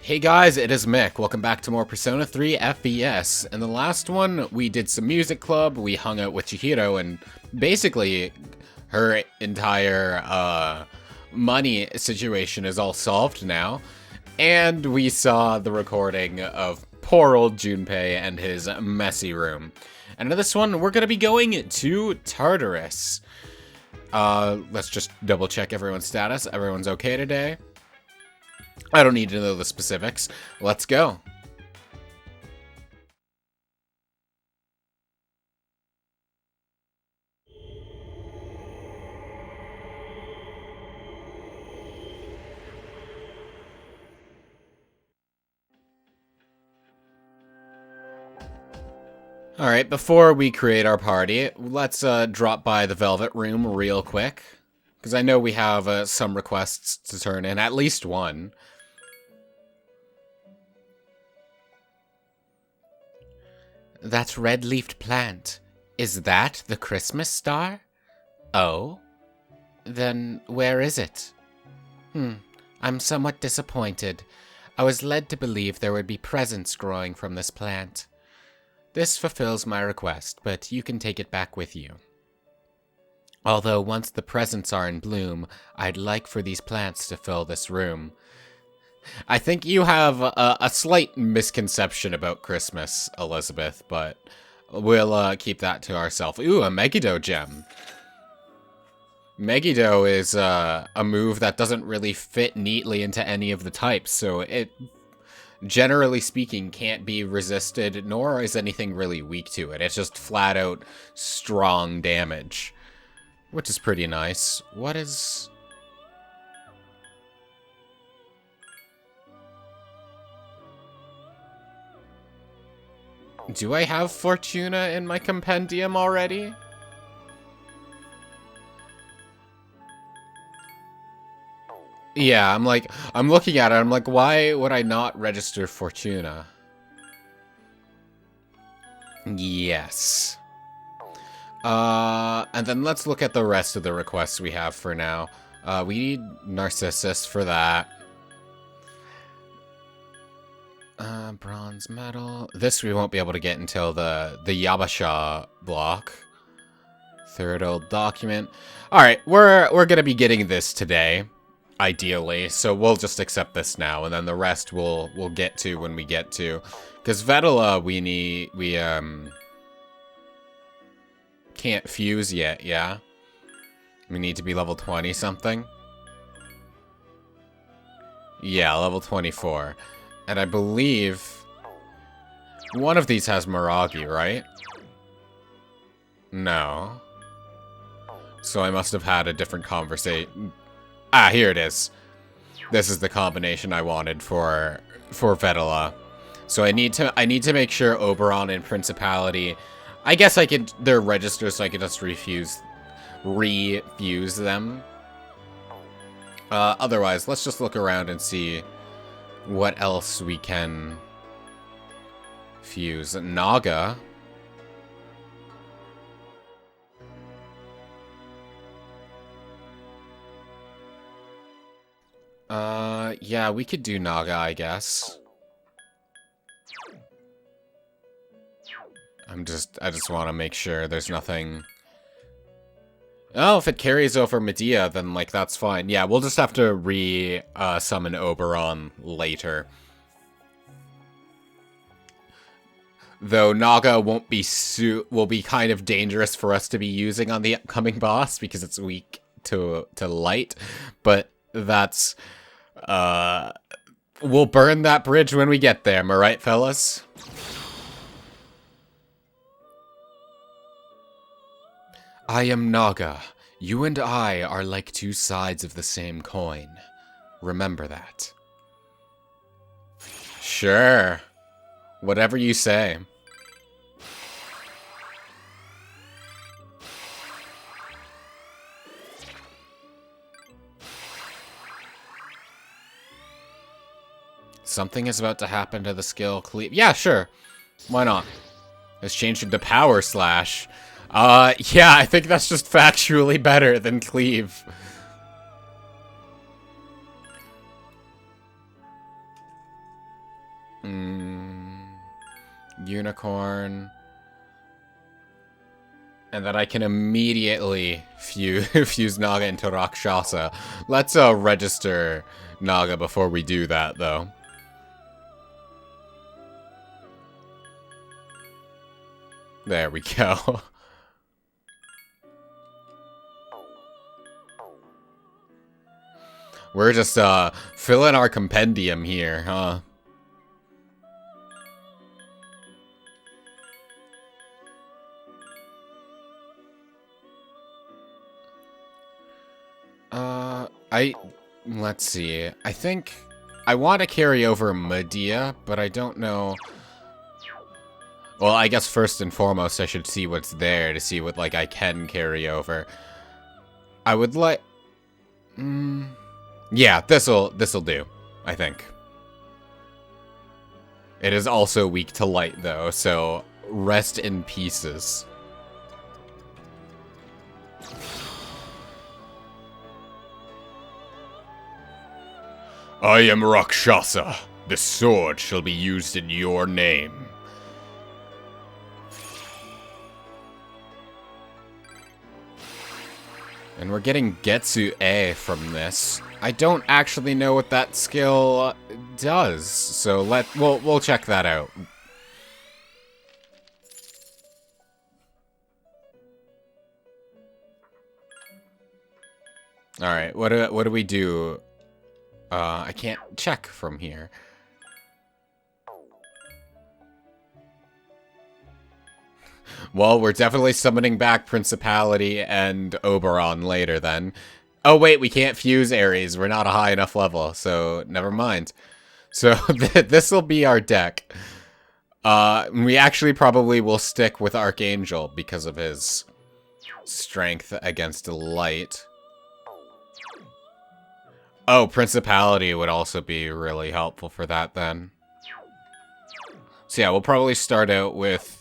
Hey guys, it is Mick. Welcome back to more Persona 3 FES. In the last one, we did some music club, we hung out with Chihiro, and basically her entire money situation is all solved now. And we saw the recording of poor old Junpei and his messy room. And in this one, we're going to be going to Tartarus. Let's just double check everyone's status. Everyone's okay today? I don't need to know the specifics. Let's go. Alright, before we create our party, let's drop by the Velvet Room real quick. Because I know we have some requests to turn in, at least one. That red-leafed plant, is that the Christmas star? Oh? Then where is it? I'm somewhat disappointed. I was led to believe there would be presents growing from this plant. This fulfills my request, but you can take it back with you. Although once the presents are in bloom, I'd like for these plants to fill this room. I think you have a slight misconception about Christmas, Elizabeth, but we'll keep that to ourselves. Ooh, a Megiddo Gem. Megiddo is a move that doesn't really fit neatly into any of the types, so it, generally speaking, can't be resisted, nor is anything really weak to it. It's just flat out strong damage, which is pretty nice. What is... Do I have Fortuna in my compendium already? Yeah, I'm looking at it, I'm like, why would I not register Fortuna? Yes. And then let's look at the rest of the requests we have for now. We need Narcissus for that. Bronze medal. This we won't be able to get until the Yabasha block. Third old document. Alright, we're gonna be getting this today, ideally, so we'll just accept this now, and then the rest we'll get to when we get to. Because Vedala we can't fuse yet, yeah? We need to be level 20 something. Yeah, level 24. And I believe one of these has Miragi, right? No. So I must have had a different conversation. Ah, here it is. This is the combination I wanted for Vedala. So I need to make sure Oberon and Principality. I guess they're registered, so I can just refuse them. Otherwise, let's just look around and see what else we can fuse. Naga. Yeah, we could do Naga, I guess. I just want to make sure there's nothing... Oh, if it carries over Medea, then, like, that's fine. Yeah, we'll just have to summon Oberon later. Though Naga will be kind of dangerous for us to be using on the upcoming boss, because it's weak to light. But that's... we'll burn that bridge when we get there, am I right, fellas? I am Naga. You and I are like two sides of the same coin. Remember that. Sure. Whatever you say. Something is about to happen to the skill cleave. Yeah, sure. Why not? It's changed into Power Slash. Yeah, I think that's just factually better than Cleave. Unicorn. And then I can immediately fuse Naga into Rakshasa. Let's register Naga before we do that, though. There we go. We're just filling our compendium here, huh? Let's see. I think I want to carry over Medea, but I don't know. Well, I guess first and foremost, I should see what's there to see what, like, I can carry over. I would like... yeah, this'll do, I think. It is also weak to light, though, so rest in pieces. I am Rakshasa. This sword shall be used in your name. And we're getting Getsu-e from this. I don't actually know what that skill does, so we'll check that out. All right, what do we do? I can't check from here. Well, we're definitely summoning back Principality and Oberon later then. Oh wait, we can't fuse Ares. We're not a high enough level, so never mind. So this'll be our deck. We actually probably will stick with Archangel because of his strength against light. Oh, Principality would also be really helpful for that then. So yeah, we'll probably start out with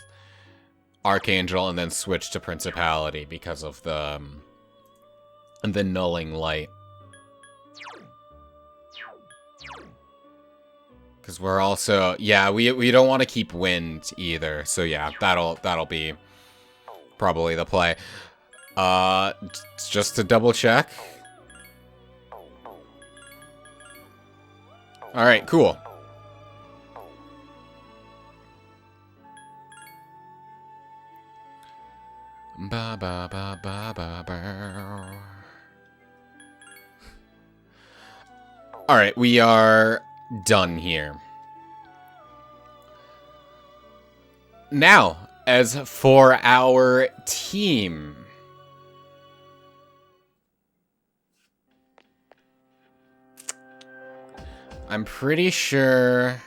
Archangel and then switch to Principality because of the nulling light. Because we're also, yeah, we don't want to keep wind either. So yeah, that'll be probably the play. Just to double check. All right, cool. Ba ba ba ba ba ba. All right, we are done here. Now, as for our team, I'm pretty sure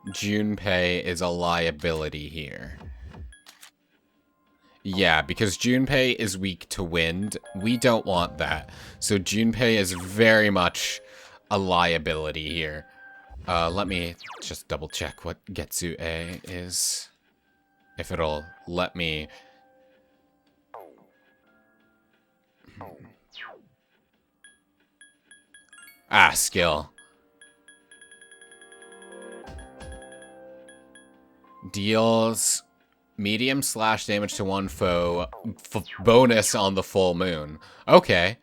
Junpei is a liability here. Yeah, because Junpei is weak to wind. We don't want that. So Junpei is very much a liability here. Let me just double check what Getsu-e is. If it'll let me... Ah, skill. Deals medium slash damage to one foe, bonus on the full moon. Okay.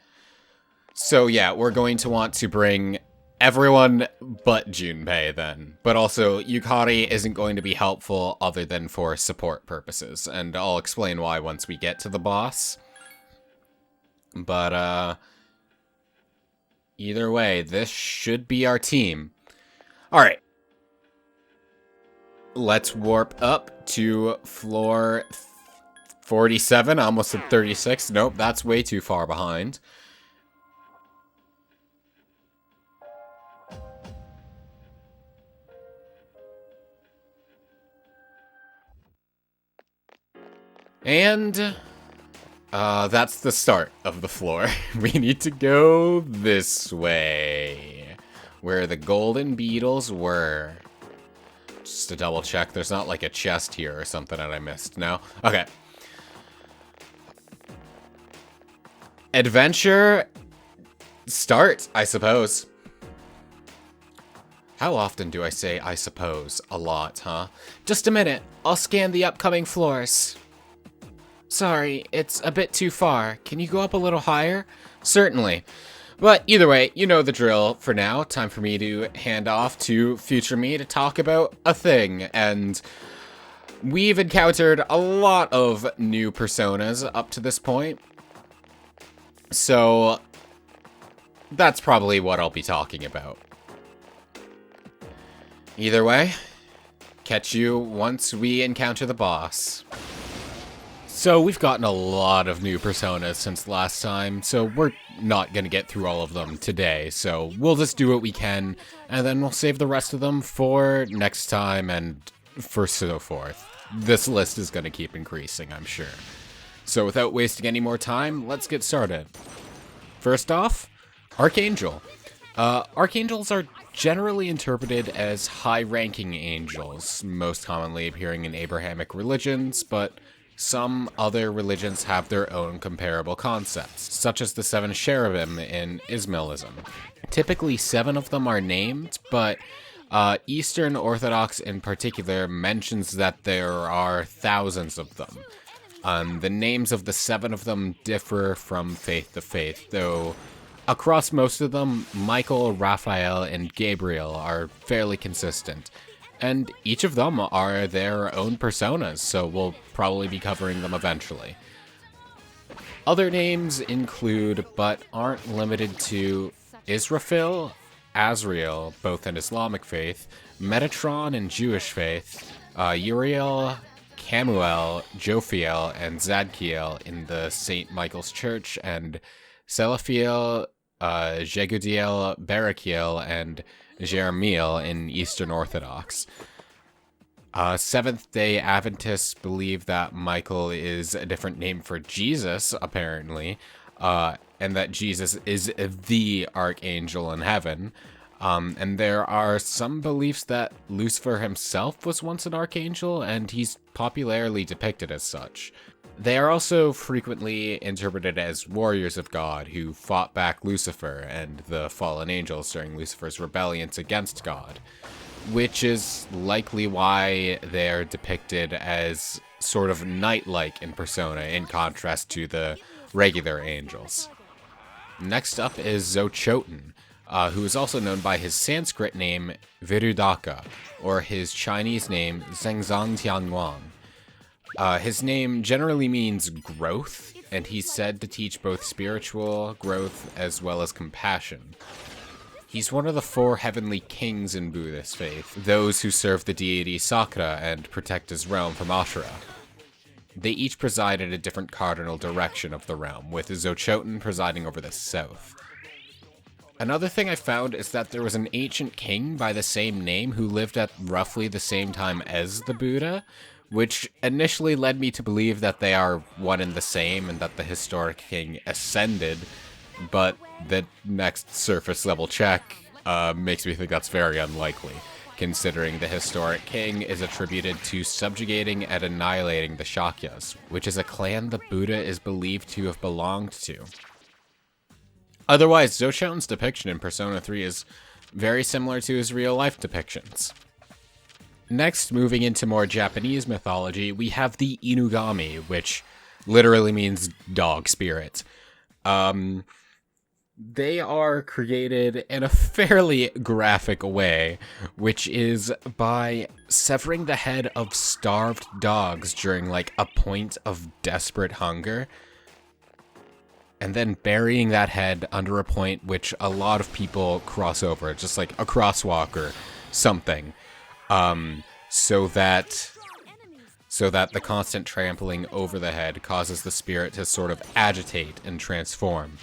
So yeah, we're going to want to bring everyone but Junpei then. But also, Yukari isn't going to be helpful other than for support purposes. And I'll explain why once we get to the boss. But, either way, this should be our team. Alright. Let's warp up to floor 47. I almost said 36. Nope, that's way too far behind. And that's the start of the floor. We need to go this way, where the golden beetles were. Just to double check, there's not like a chest here or something that I missed. No? Okay. Adventure start, I suppose. How often do I say I suppose? A lot, huh? Just a minute. I'll scan the upcoming floors. Sorry, it's a bit too far. Can you go up a little higher? Certainly. But either way, you know the drill for now. Time for me to hand off to future me to talk about a thing. And we've encountered a lot of new personas up to this point. So that's probably what I'll be talking about. Either way, catch you once we encounter the boss. So we've gotten a lot of new personas since last time, so we're not going to get through all of them today, so we'll just do what we can, and then we'll save the rest of them for next time and for so forth. This list is going to keep increasing, I'm sure. So without wasting any more time, let's get started. First off, Archangel. Archangels are generally interpreted as high-ranking angels, most commonly appearing in Abrahamic religions, but some other religions have their own comparable concepts, such as the 7 cherubim in Ismailism. Typically 7 of them are named, but Eastern Orthodox in particular mentions that there are thousands of them. The names of the 7 of them differ from faith to faith, though across most of them, Michael, Raphael, and Gabriel are fairly consistent. And each of them are their own personas, so we'll probably be covering them eventually. Other names include, but aren't limited to, Israfil, Azrael, both in Islamic faith, Metatron in Jewish faith, Uriel, Camuel, Jophiel, and Zadkiel in the St. Michael's Church, and Selaphiel, Jegudiel, Barakiel, and Jeremiel in Eastern Orthodox. Seventh-day Adventists believe that Michael is a different name for Jesus, apparently, and that Jesus is the Archangel in heaven. And there are some beliefs that Lucifer himself was once an Archangel, and he's popularly depicted as such. They are also frequently interpreted as warriors of God who fought back Lucifer and the fallen angels during Lucifer's rebellions against God, which is likely why they're depicted as sort of knight-like in persona in contrast to the regular angels. Next up is Zoe Chotin, who is also known by his Sanskrit name Virudaka, or his Chinese name Zhengzang Tianguang. His name generally means growth, and he's said to teach both spiritual growth as well as compassion. He's one of the 4 heavenly kings in Buddhist faith, those who serve the deity Sakra and protect his realm from Ashura. They each preside in a different cardinal direction of the realm, with Zoe Chotin presiding over the south. Another thing I found is that there was an ancient king by the same name who lived at roughly the same time as the Buddha, which initially led me to believe that they are one and the same and that the historic king ascended, but the next surface level check makes me think that's very unlikely, considering the historic king is attributed to subjugating and annihilating the Shakyas, which is a clan the Buddha is believed to have belonged to. Otherwise, Zoe Chotin's depiction in Persona 3 is very similar to his real-life depictions. Next, moving into more Japanese mythology, we have the Inugami, which literally means dog spirit. They are created in a fairly graphic way, which is by severing the head of starved dogs during, like, a point of desperate hunger, and then burying that head under a point which a lot of people cross over, just like a crosswalk or something. So that the constant trampling over the head causes the spirit to sort of agitate and transform.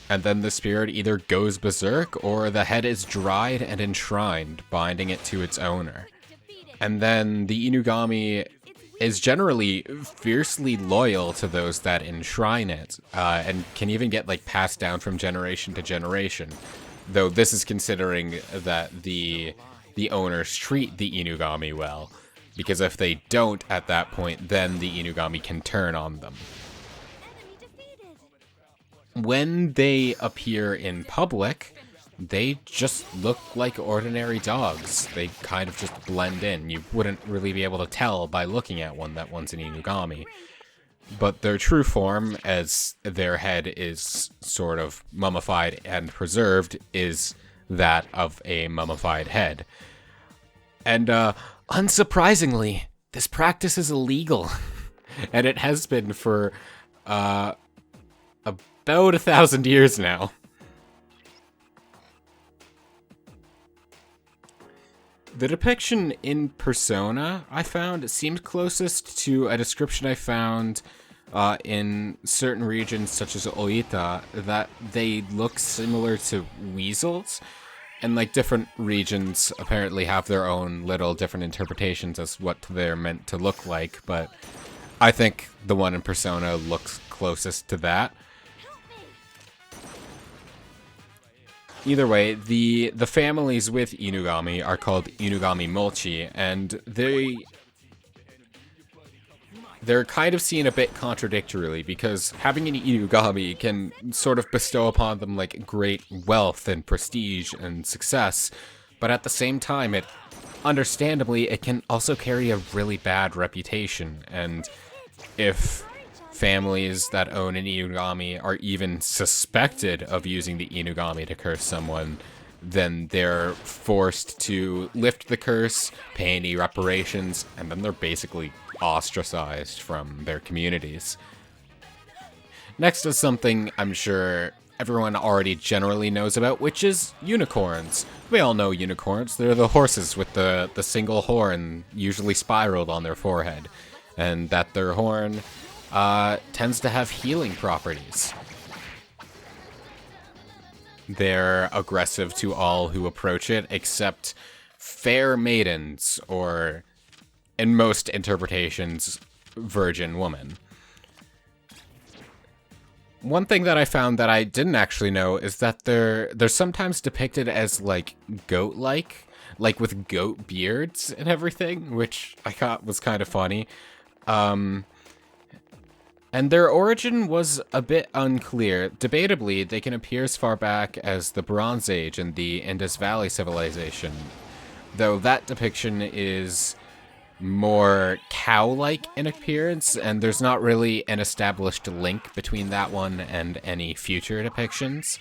And then the spirit either goes berserk or the head is dried and enshrined, binding it to its owner. And then the Inugami is generally fiercely loyal to those that enshrine it, and can even get like passed down from generation to generation. Though this is considering that the owners treat the Inugami well, because if they don't at that point, then the Inugami can turn on them. When they appear in public, they just look like ordinary dogs. They kind of just blend in. You wouldn't really be able to tell by looking at one that one's an Inugami. But their true form, as their head is sort of mummified and preserved, is that of a mummified head. And unsurprisingly, this practice is illegal. And it has been for about 1,000 years now. The depiction in Persona, I found, seemed closest to a description I found in certain regions, such as Oita, that they look similar to weasels. And, like, different regions apparently have their own little different interpretations as what they're meant to look like, but I think the one in Persona looks closest to that. Either way, the families with Inugami are called Inugami Molchi, and they're kind of seen a bit contradictorily, because having an Inugami can sort of bestow upon them, like, great wealth and prestige and success, but at the same time, understandably, it can also carry a really bad reputation, and if families that own an Inugami are even suspected of using the Inugami to curse someone, then they're forced to lift the curse, pay any reparations, and then they're basically ostracized from their communities. Next is something I'm sure everyone already generally knows about, which is unicorns. We all know unicorns. They're the horses with the single horn, usually spiraled on their forehead, and that their horn tends to have healing properties. They're aggressive to all who approach it, except fair maidens, or, in most interpretations, virgin women. One thing that I found that I didn't actually know is that they're sometimes depicted as, like, goat-like, like with goat beards and everything, which I thought was kind of funny. And their origin was a bit unclear. Debatably, they can appear as far back as the Bronze Age and the Indus Valley civilization, though that depiction is more cow-like in appearance, and there's not really an established link between that one and any future depictions.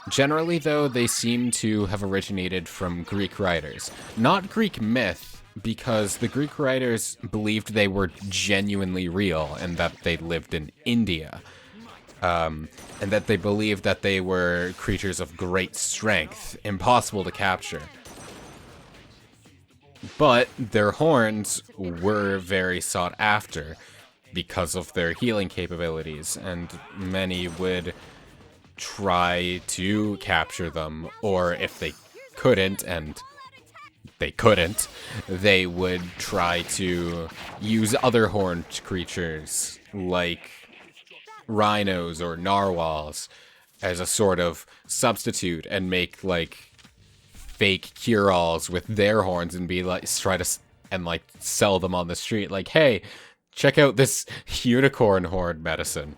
Generally, though, they seem to have originated from Greek writers. Not Greek myth, because the Greek writers believed they were genuinely real and that they lived in India. And that they believed that they were creatures of great strength, impossible to capture. But their horns were very sought after because of their healing capabilities, and many would try to capture them, or if they couldn't, and they couldn't, they would try to use other horned creatures, like rhinos or narwhals, as a sort of substitute, and make, like, fake cure-alls with their horns and be like, try to, and like, sell them on the street, like, hey, check out this unicorn horn medicine.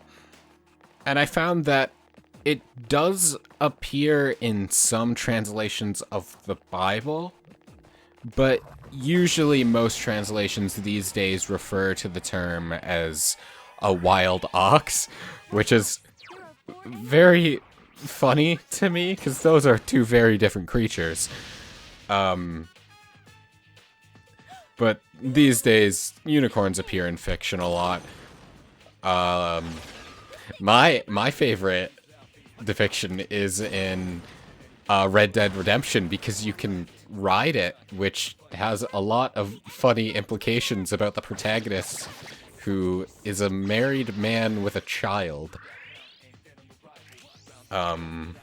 And I found that it does appear in some translations of the Bible, but usually most translations these days refer to the term as a wild ox, which is very funny to me, because those are two very different creatures. But these days, unicorns appear in fiction a lot. My favorite depiction is in Red Dead Redemption, because you can ride it, which has a lot of funny implications about the protagonist, who is a married man with a child. I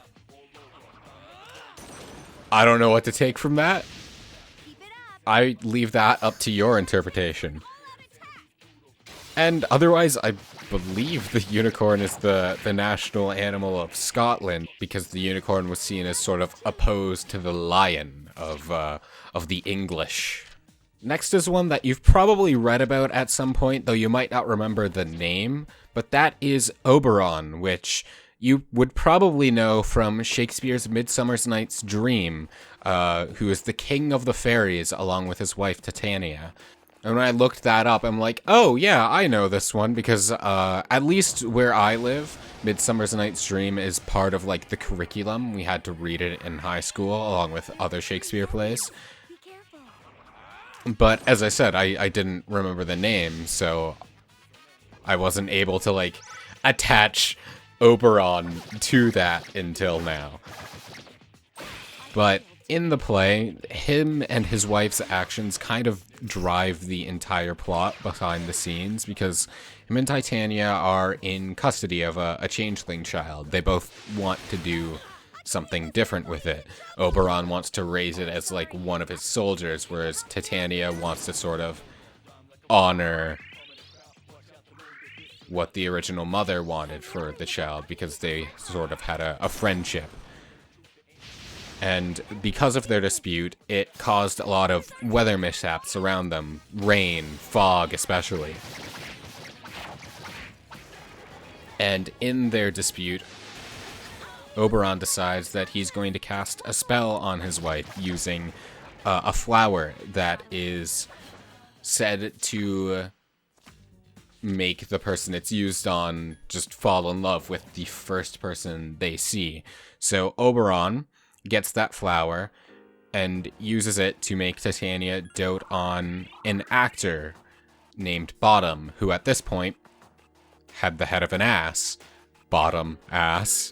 don't know what to take from that. I leave that up to your interpretation. And otherwise, I believe the unicorn is the national animal of Scotland, because the unicorn was seen as sort of opposed to the lion of the English. Next is one that you've probably read about at some point, though you might not remember the name, but that is Oberon, which you would probably know from Shakespeare's Midsummer Night's Dream, who is the king of the fairies along with his wife Titania. And when I looked that up, I'm like, oh yeah, I know this one, because at least where I live, Midsummer Night's Dream is part of like the curriculum. We had to read it in high school along with other Shakespeare plays. But as I said, I didn't remember the name, so I wasn't able to like attach Oberon to that until now. But in the play, him and his wife's actions kind of drive the entire plot behind the scenes, because him and Titania are in custody of a changeling child. They both want to do something different with it. Oberon wants to raise it as like one of his soldiers, whereas Titania wants to sort of honor what the original mother wanted for the child, because they sort of had a friendship. And because of their dispute, it caused a lot of weather mishaps around them. Rain, fog especially. And in their dispute, Oberon decides that he's going to cast a spell on his wife using a flower that is said to make the person it's used on just fall in love with the first person they see. So Oberon gets that flower and uses it to make Titania dote on an actor named Bottom, who at this point had the head of an ass. Bottom ass.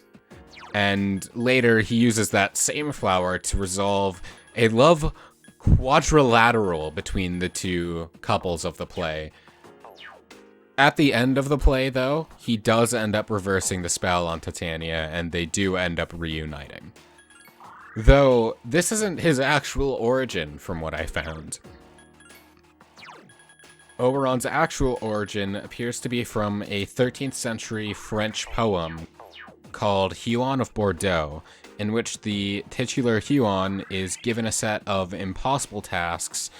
And later he uses that same flower to resolve a love quadrilateral between the two couples of the play. At the end of the play, though, he does end up reversing the spell on Titania, and they do end up reuniting. Though, this isn't his actual origin, from what I found. Oberon's actual origin appears to be from a 13th century French poem called Huon of Bordeaux, in which the titular Huon is given a set of impossible tasks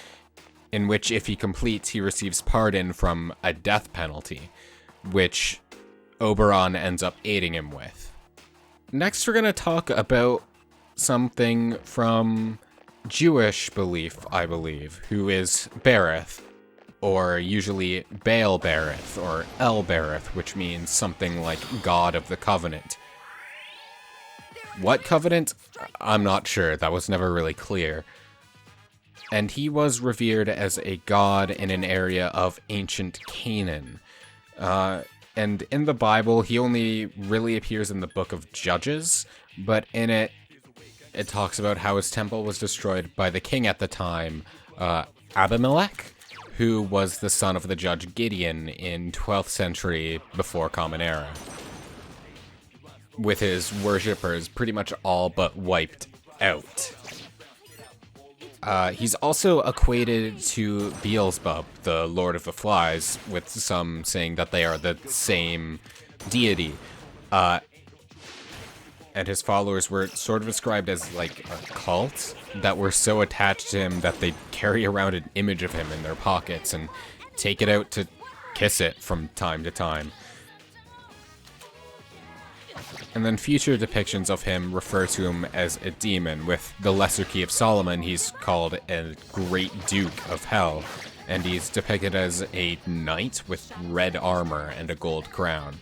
in which, if he completes, he receives pardon from a death penalty, which Oberon ends up aiding him with. Next, we're going to talk about something from Jewish belief, I believe, who is Berith, or usually Baal Berith, or El Berith, which means something like God of the Covenant. What covenant? I'm not sure, that was never really clear. And he was revered as a god in an area of ancient Canaan. And in the Bible, he only really appears in the book of Judges, but in it talks about how his temple was destroyed by the king at the time, Abimelech, who was the son of the judge Gideon in 12th century before Common Era, with his worshippers pretty much all but wiped out. He's also equated to Beelzebub, the Lord of the Flies, with some saying that they are the same deity. And his followers were sort of described as like a cult that were so attached to him that they'd carry around an image of him in their pockets and take it out to kiss it from time to time. And then future depictions of him refer to him as a demon. With the Lesser Key of Solomon, he's called a Great Duke of Hell, and he's depicted as a knight with red armor and a gold crown.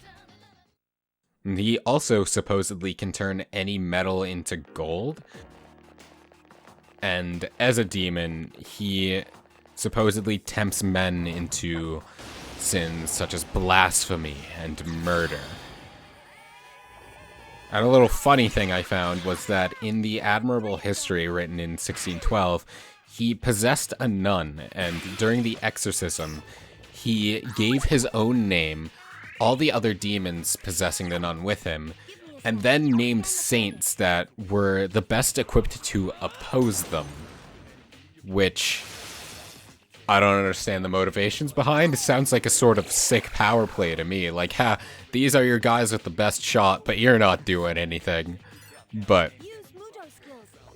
He also supposedly can turn any metal into gold, and as a demon, he supposedly tempts men into sins such as blasphemy and murder. And a little funny thing I found was that in the Admirable History written in 1612, he possessed a nun, and during the exorcism, he gave his own name, all the other demons possessing the nun with him, and then named saints that were the best equipped to oppose them, which I don't understand the motivations behind. It sounds like a sort of sick power play to me. Like, ha, these are your guys with the best shot, but you're not doing anything. But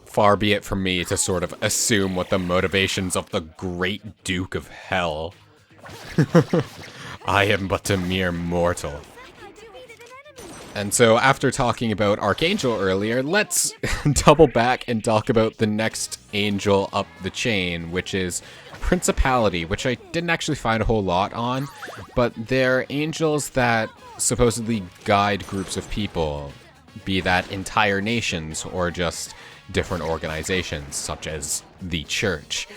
far be it from me to sort of assume what the motivations of the Great Duke of Hell. I am but a mere mortal. And so after talking about Archangel earlier, let's double back and talk about the next angel up the chain, which is Principality, which I didn't actually find a whole lot on, but they're angels that supposedly guide groups of people, be that entire nations or just different organizations, such as the church.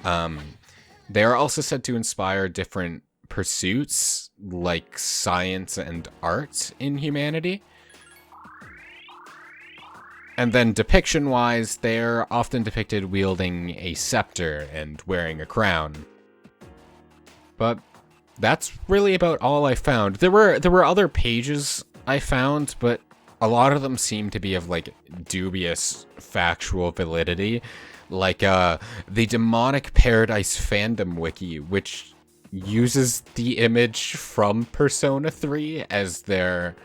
They are also said to inspire different pursuits, like science and art in humanity. And then depiction-wise, they're often depicted wielding a scepter and wearing a crown. But that's really about all I found. There were other pages I found, but a lot of them seem to be of, like, dubious factual validity. Like, the Demonic Paradise fandom wiki, which uses the image from Persona 3 as their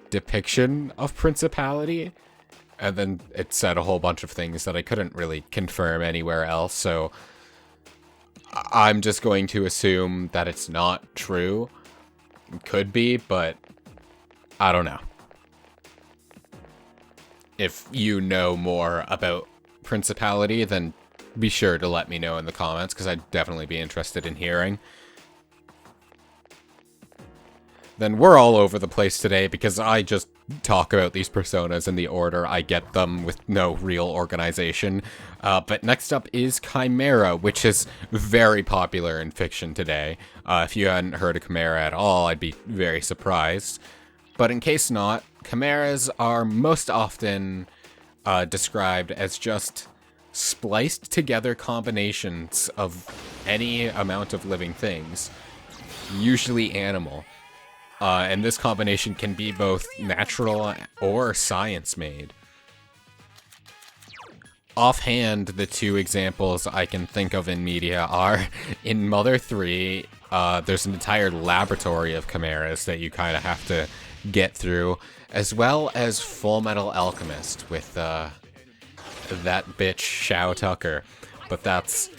depiction of Principality. And then it said a whole bunch of things that I couldn't really confirm anywhere else, so I'm just going to assume that it's not true. It could be, but I don't know. If you know more about Principality, then be sure to let me know in the comments, because I'd definitely be interested in hearing. Then we're all over the place today, because I just talk about these personas in the order I get them with no real organization. But next up is Chimera, which is very popular in fiction today. If you hadn't heard of Chimera at all, I'd be very surprised. But in case not, chimeras are most often described as just spliced together combinations of any amount of living things, usually animal. And this combination can be both natural or science-made. Offhand, the two examples I can think of in media are, in Mother 3, there's an entire laboratory of chimeras that you kind of have to get through, as well as Full Metal Alchemist with that bitch Shao Tucker. But that's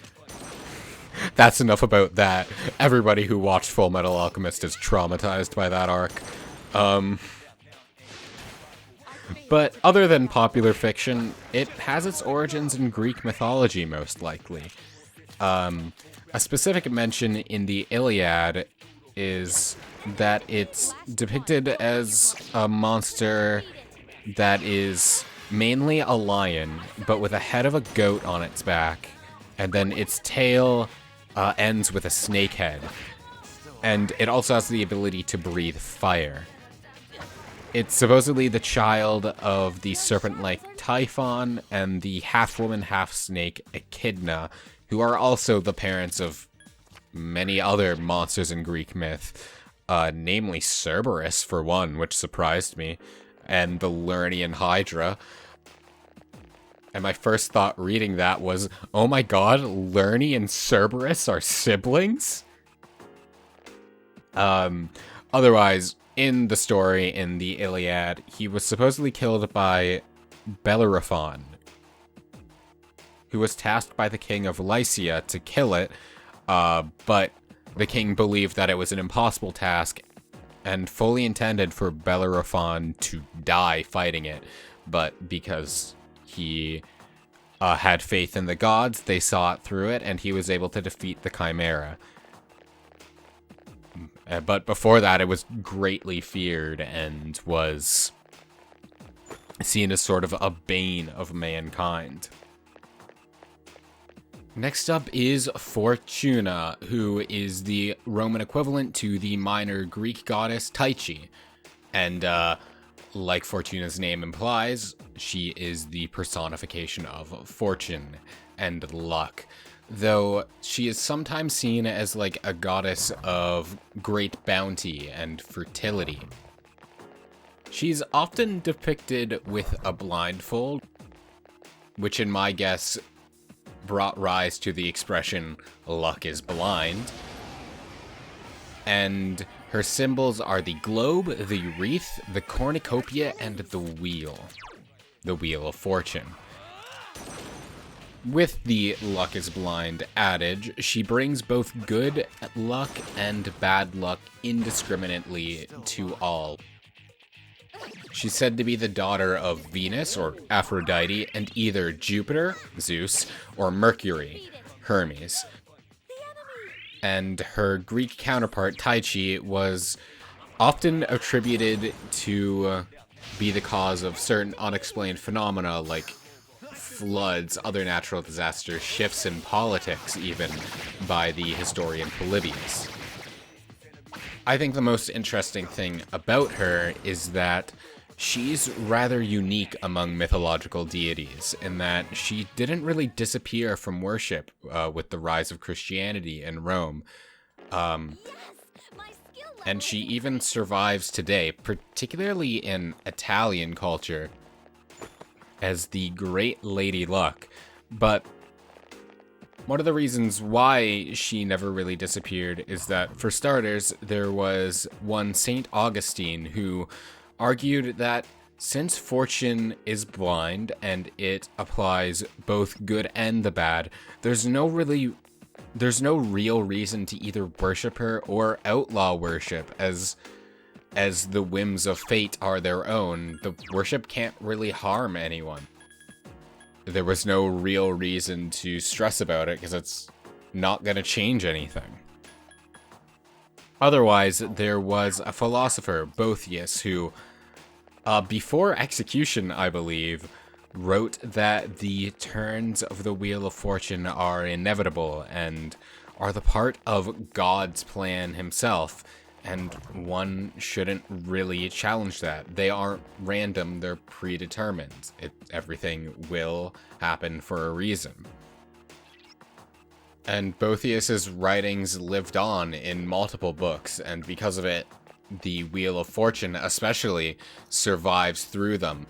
enough about that. Everybody who watched Full Metal Alchemist is traumatized by that arc. But other than popular fiction, it has its origins in Greek mythology, most likely. A specific mention in the Iliad is that it's depicted as a monster that is mainly a lion, but with a head of a goat on its back, and then its tail ends with a snake head. And it also has the ability to breathe fire. It's supposedly the child of the serpent-like Typhon and the half-woman, half-snake Echidna, who are also the parents of many other monsters in Greek myth, namely Cerberus, for one, which surprised me, and the Lernaean Hydra. And my first thought reading that was, oh my god, Lernae and Cerberus are siblings? Otherwise, in the story in the Iliad, he was supposedly killed by Bellerophon, who was tasked by the king of Lycia to kill it, but the king believed that it was an impossible task and fully intended for Bellerophon to die fighting it, but because he had faith in the gods, they saw it through it, and he was able to defeat the Chimera. But before that, it was greatly feared and was seen as sort of a bane of mankind. Next up is Fortuna, who is the Roman equivalent to the minor Greek goddess Tyche. And like Fortuna's name implies, she is the personification of fortune and luck. Though she is sometimes seen as like a goddess of great bounty and fertility. She's often depicted with a blindfold, which in my guess brought rise to the expression, luck is blind. And her symbols are the globe, the wreath, the cornucopia, and the wheel of fortune. With the luck is blind adage, she brings both good luck and bad luck indiscriminately to all. She's said to be the daughter of Venus, or Aphrodite, and either Jupiter, Zeus, or Mercury, Hermes. And her Greek counterpart, Tyche, was often attributed to be the cause of certain unexplained phenomena like floods, other natural disasters, shifts in politics, even, by the historian Polybius. I think the most interesting thing about her is that she's rather unique among mythological deities in that she didn't really disappear from worship with the rise of Christianity in Rome. And she even survives today, particularly in Italian culture, as the Great Lady Luck. But one of the reasons why she never really disappeared is that, for starters, there was one Saint Augustine who argued that since fortune is blind and it applies both good and the bad, there's no real reason to either worship her or outlaw worship, as the whims of fate are their own. The worship can't really harm anyone. There was no real reason to stress about it because it's not going to change anything. Otherwise, there was a philosopher, Boethius, who, before execution, I believe, wrote that the turns of the Wheel of Fortune are inevitable and are the part of God's plan himself, and one shouldn't really challenge that. They aren't random, they're predetermined. Everything will happen for a reason. And Boethius's writings lived on in multiple books, and because of it, the Wheel of Fortune especially survives through them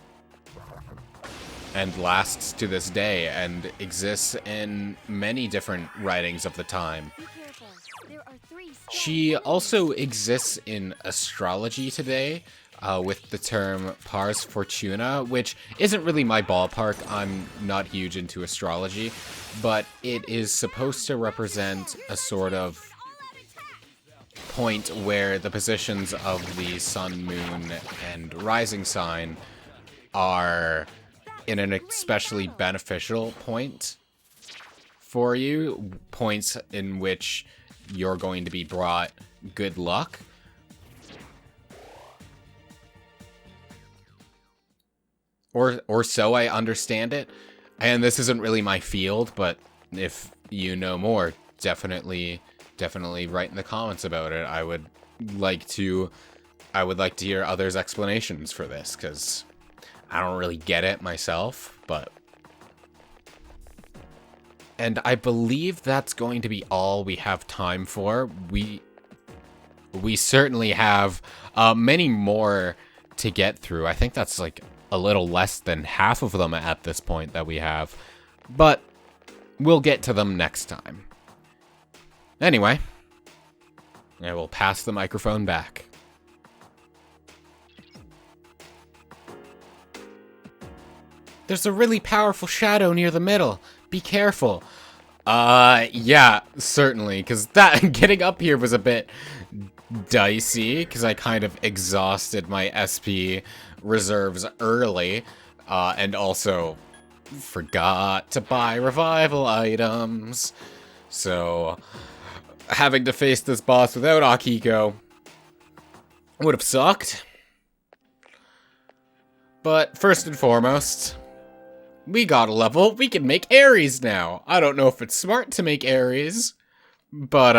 and lasts to this day and exists in many different writings of the time. She also exists in astrology today with the term Pars Fortuna, which isn't really my ballpark. I'm not huge into astrology, but it is supposed to represent a sort of point where the positions of the sun, moon, and rising sign are in an especially beneficial point for you, points in which you're going to be brought good luck. Or so I understand it. And this isn't really my field, but if you know more, definitely write in the comments about it. I would like to hear others' explanations for this, because I don't really get it myself, but... And I believe that's going to be all we have time for. We certainly have many more to get through. I think that's like a little less than half of them at this point that we have. But we'll get to them next time. Anyway, I will pass the microphone back. There's a really powerful shadow near the middle. Be careful. Yeah, certainly, because that getting up here was a bit dicey, because I kind of exhausted my SP reserves early, and also forgot to buy revival items. So, having to face this boss without Akiko would have sucked. But first and foremost, we got a level. We can make Ares now. I don't know if it's smart to make Ares, but,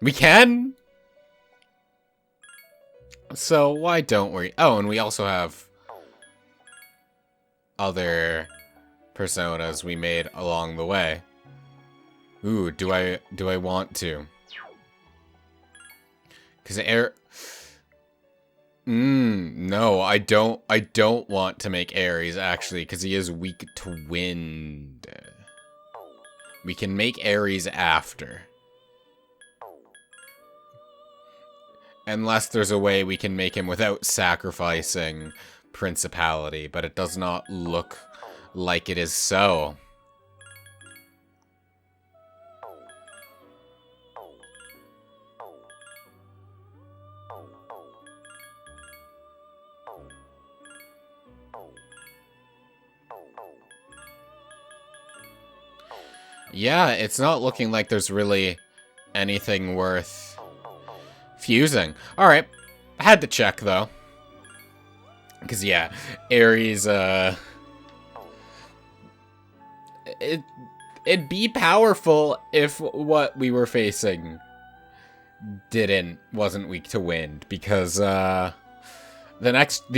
we can. So why don't we? Oh, and we also have other personas we made along the way. Ooh, do I want to? Because no, I don't want to make Ares, actually, because he is weak to wind. We can make Ares after. Unless there's a way we can make him without sacrificing Principality, but it does not look like it is so. Yeah, it's not looking like there's really anything worth fusing. Alright, I had to check, though. Because, yeah, Ares, it'd be powerful if what we were facing wasn't weak to wind. Because, the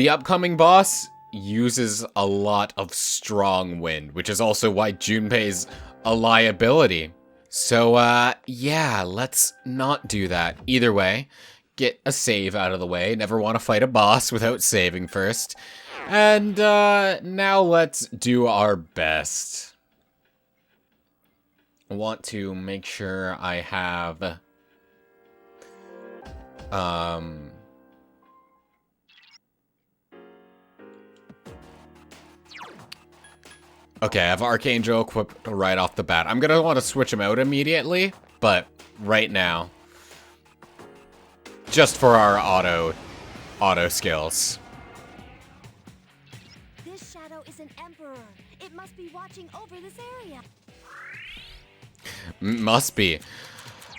upcoming boss uses a lot of strong wind, which is also why Junpei's a liability. So, yeah, let's not do that. Either way, get a save out of the way. Never want to fight a boss without saving first. And, now let's do our best. I want to make sure I have, okay, I have Archangel equipped right off the bat. I'm gonna want to switch him out immediately, but right now, just for our auto skills. This shadow is an emperor. It must be watching over this area. Must be.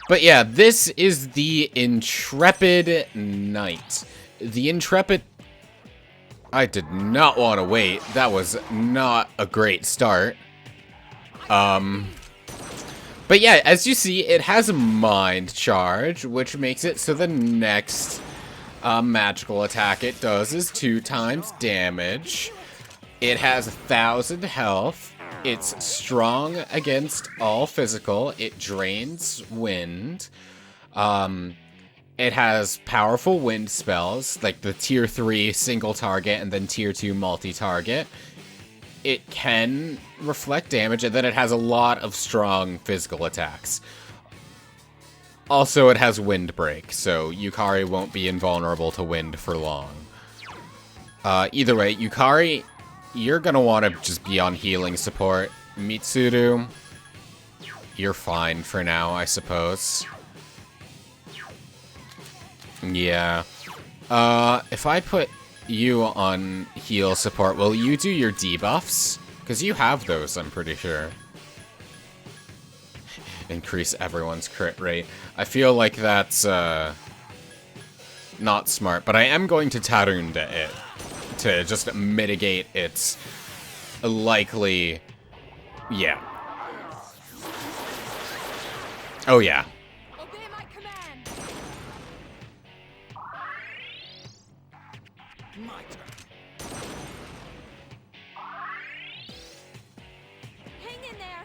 But yeah, this is the Intrepid Knight. The Intrepid... I did not want to wait. That was not a great start. But yeah, as you see, it has a mind charge, which makes it so the next magical attack it does is 2 times damage. It has 1,000 health. It's strong against all physical. It drains wind. It has powerful wind spells, like the tier 3 single target and then tier 2 multi-target. It can reflect damage, and then it has a lot of strong physical attacks. Also, it has wind break, so Yukari won't be invulnerable to wind for long. Either way, Yukari, you're gonna want to just be on healing support. Mitsuru, you're fine for now, I suppose. Yeah. If I put you on heal support, will you do your debuffs? Because you have those, I'm pretty sure. Increase everyone's crit rate. I feel like that's, not smart, but I am going to Tarunda it to just mitigate its likely... Yeah. Oh, yeah. Obey my command. My turn. Hang in there.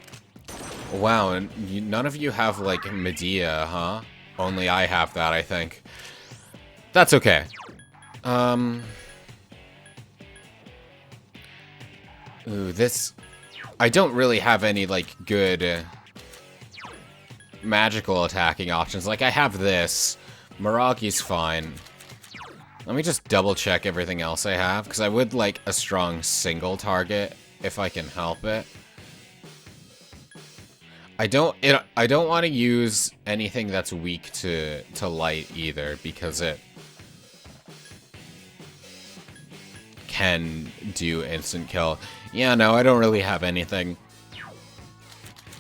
Wow, and none of you have, like, Medea, huh? Only I have that, I think. That's okay. Ooh, this... I don't really have any, like, good magical attacking options. Like, I have this. Miragi's fine. Let me just double-check everything else I have, because I would like a strong single target, if I can help it. I don't want to use anything that's weak to light either, because it can do instant kill. Yeah, no, I don't really have anything.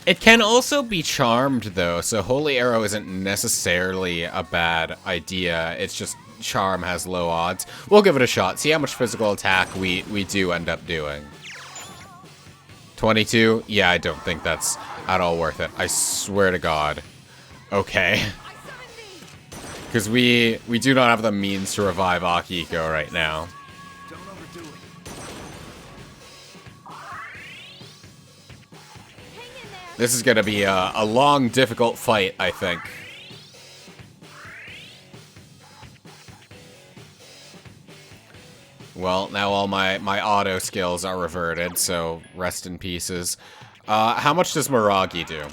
It can also be charmed, though, so Holy Arrow isn't necessarily a bad idea. It's just charm has low odds. We'll give it a shot, see how much physical attack we do end up doing. 22? Yeah, I don't think that's at all worth it. I swear to God. Okay. Because we do not have the means to revive Akihiko right now. Don't overdo it. This is going to be a long, difficult fight, I think. Well, now all my auto skills are reverted, so rest in pieces. How much does Miragi do?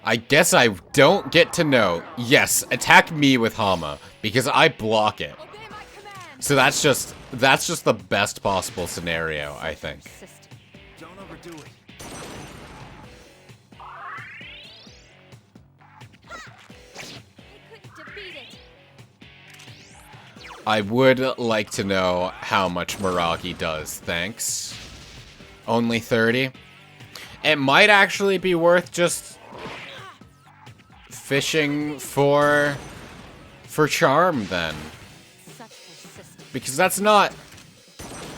I guess I don't get to know. Yes, attack me with Hama, because I block it. So that's just the best possible scenario, I think. Don't overdo it. I would like to know how much Miragi does, thanks. Only 30? It might actually be worth just fishing for charm then. Because that's not...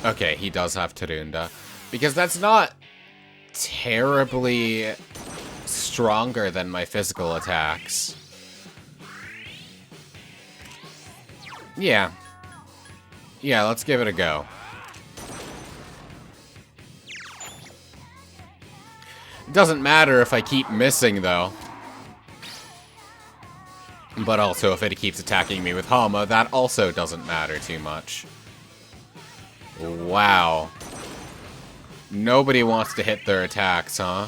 Okay, he does have Tarunda. Because that's not terribly stronger than my physical attacks. Yeah. Yeah, let's give it a go. It doesn't matter if I keep missing, though. But also, if it keeps attacking me with Hama, that also doesn't matter too much. Wow. Nobody wants to hit their attacks, huh?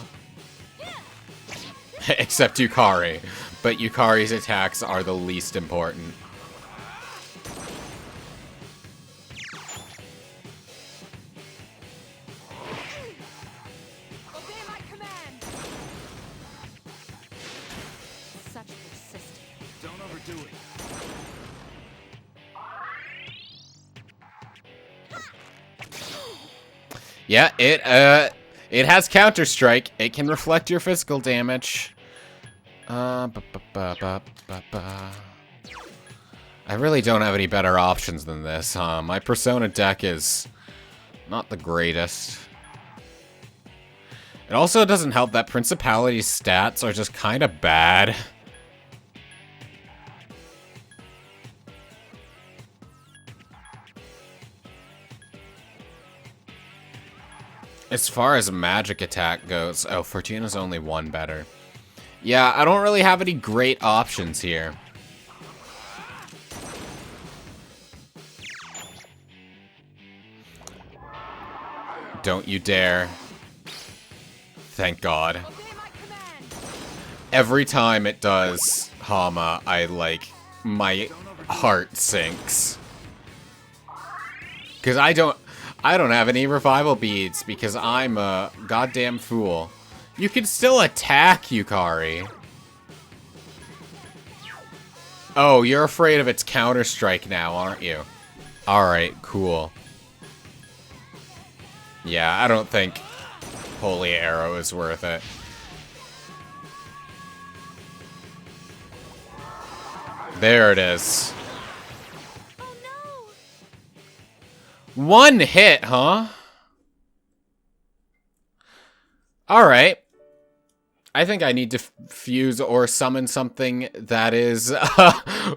Except Yukari. But Yukari's attacks are the least important. Yeah, it has Counter Strike. It can reflect your physical damage. I really don't have any better options than this, huh? My Persona deck is not the greatest. It also doesn't help that Principality's stats are just kind of bad. As far as magic attack goes, oh, Fortuna's only one better. Yeah, I don't really have any great options here. Don't you dare. Thank God. Every time it does Hama, my heart sinks. Because I don't have any revival beads because I'm a goddamn fool. You can still attack Yukari. Oh, you're afraid of its Counter-Strike now, aren't you? Alright, cool. Yeah, I don't think Holy Arrow is worth it. There it is. One hit, huh? Alright. I think I need to fuse or summon something that is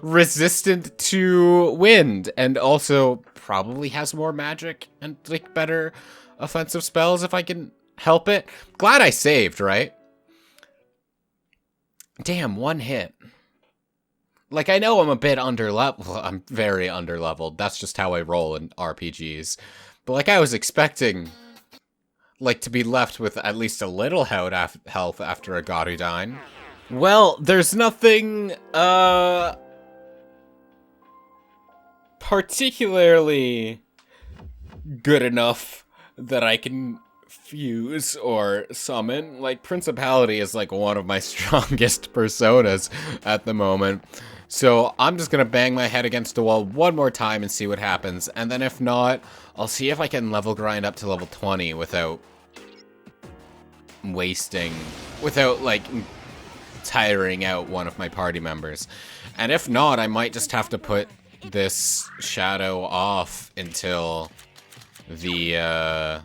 resistant to wind and also probably has more magic and like better offensive spells if I can help it. Glad I saved, right? Damn, one hit. Like, I know I'm a bit underleveled. Well, I'm very underleveled. That's just how I roll in RPGs. But, like, I was expecting, like, to be left with at least a little health after a Garudine. Well, there's nothing, particularly good enough that I can fuse or summon. Like, Principality is, like, one of my strongest personas at the moment. So I'm just gonna bang my head against the wall one more time and see what happens. And then if not, I'll see if I can level grind up to level 20 without like, tiring out one of my party members. And if not, I might just have to put this shadow off until the,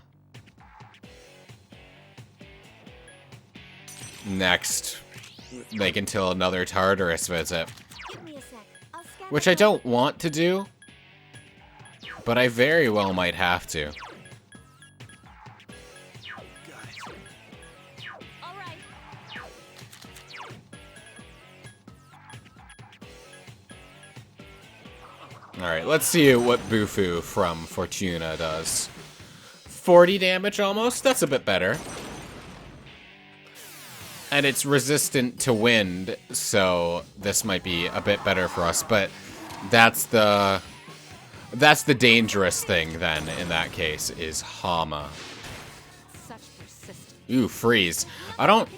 next, like, until another Tartarus visit. Which I don't want to do, but I very well might have to. Alright, let's see what Bufu from Fortuna does. 40 damage almost? That's a bit better. And it's resistant to wind, so this might be a bit better for us, but that's the dangerous thing then in that case is Hama. Ooh, freeze. I don't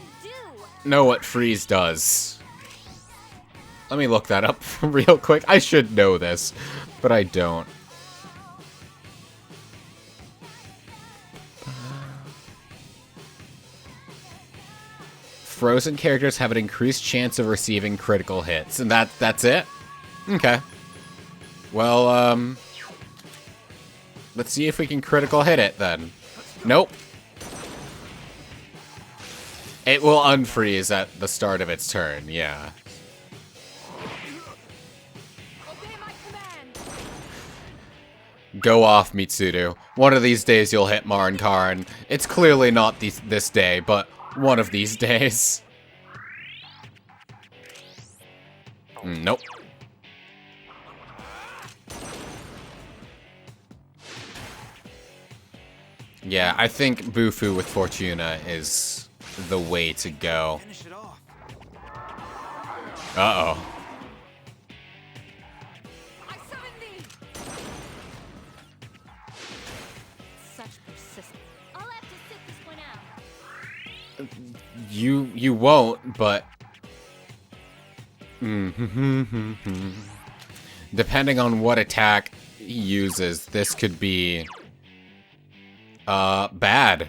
know what freeze does. Let me look that up real quick. I should know this, but I don't. frozen characters have an increased chance of receiving critical hits. And that's it? Okay. Well, let's see if we can critical hit it then. Nope. It will unfreeze at the start of its turn, yeah. Obey my command. Go off, Mitsuru. One of these days you'll hit Marnkarn. It's clearly not this day, but one of these days. Nope. Yeah, I think Bufu with Fortuna is the way to go. Finish it off. Uh-oh. I summon thee. Such persistence. I'll have to sit this one out. You won't, but... Depending on what attack he uses, this could be... bad.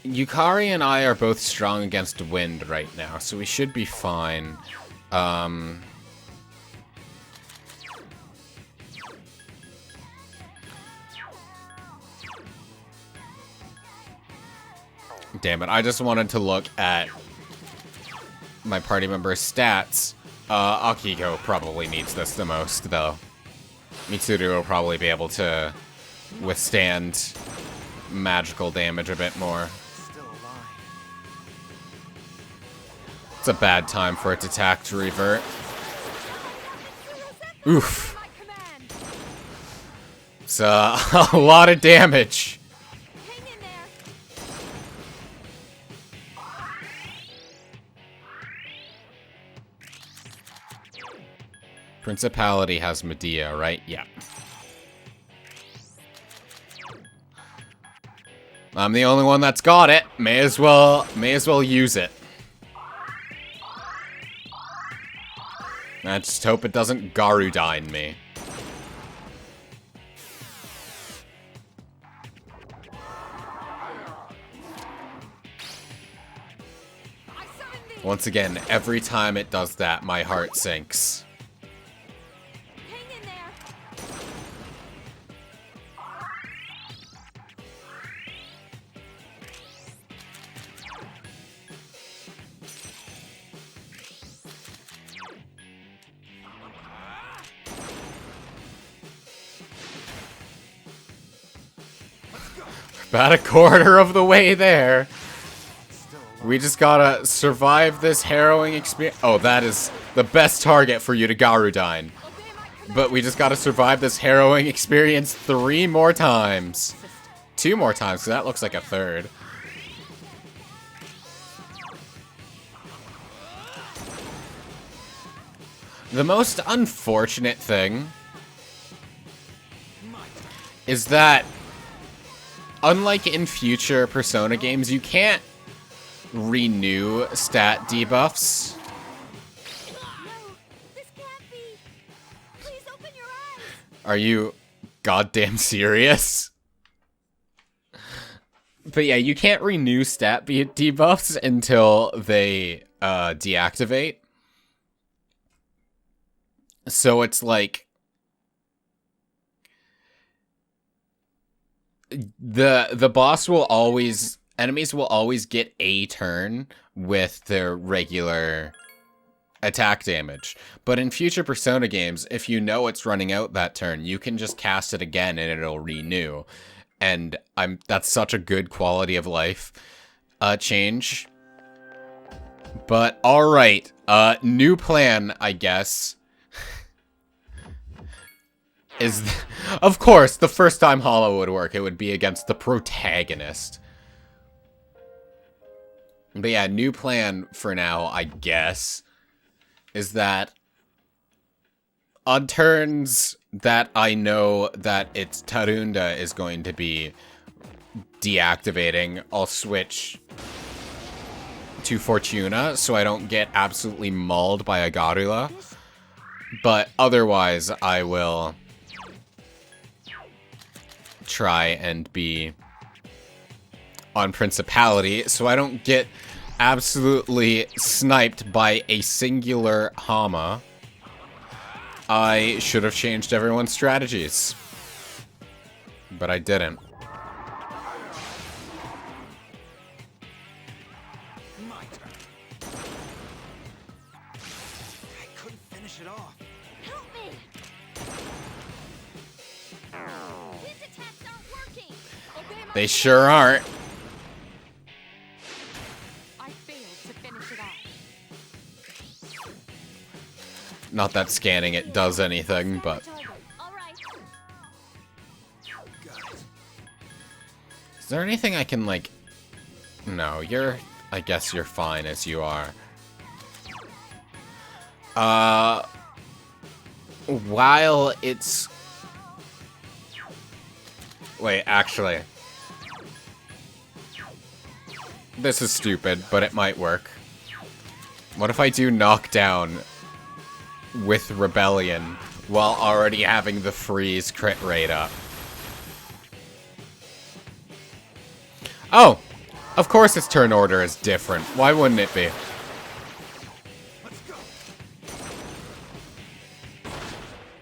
Yukari and I are both strong against wind right now, so we should be fine. Damn it, I just wanted to look at my party member's stats. Akiko probably needs this the most, though. Mitsuru will probably be able to withstand magical damage a bit more. Still alive. It's a bad time for its attack to revert. Oof. My command. It's a lot of damage. Hang in there. Principality has Medea, right? Yeah. I'm the only one that's got it. May as well use it. I just hope it doesn't Garudine me. I summon thee. Once again, every time it does that, my heart sinks. Hang in there. About a quarter of the way there. Still alive. We just gotta survive this harrowing experience. Oh, that is the best target for you to Garudine. Obey my command. But we just gotta survive this harrowing experience 3 more times. 2 more times, because that looks like a third. The most unfortunate thing is that, unlike in future Persona games, you can't renew stat debuffs. No, this can't be. Please open your eyes. Are you goddamn serious? But yeah, you can't renew stat debuffs until they deactivate. So it's like the boss will always, enemies will always get a turn with their regular attack damage. But in future Persona games, if you know it's running out that turn, you can just cast it again and it'll renew. And that's such a good quality of life change. But alright, new plan, I guess. Of course, the first time Hollow would work, it would be against the protagonist. But yeah, new plan for now, I guess, is that on turns that I know that it's Tarunda is going to be deactivating, I'll switch to Fortuna so I don't get absolutely mauled by a Garula. But otherwise, I will try and be on Principality, so I don't get absolutely sniped by a singular Hama. I should have changed everyone's strategies. But I didn't. My turn. I couldn't finish it off. Help me! His attacks aren't working! Obey my They sure aren't. I failed to finish it off. Not that scanning it does anything, but... All right. Got it. Is there anything I can, like... No, you're... I guess you're fine as you are. While it's... Wait, actually... This is stupid, but it might work. What if I do knockdown with Rebellion while already having the freeze crit rate up? Oh! Of course its turn order is different. Why wouldn't it be? Let's go.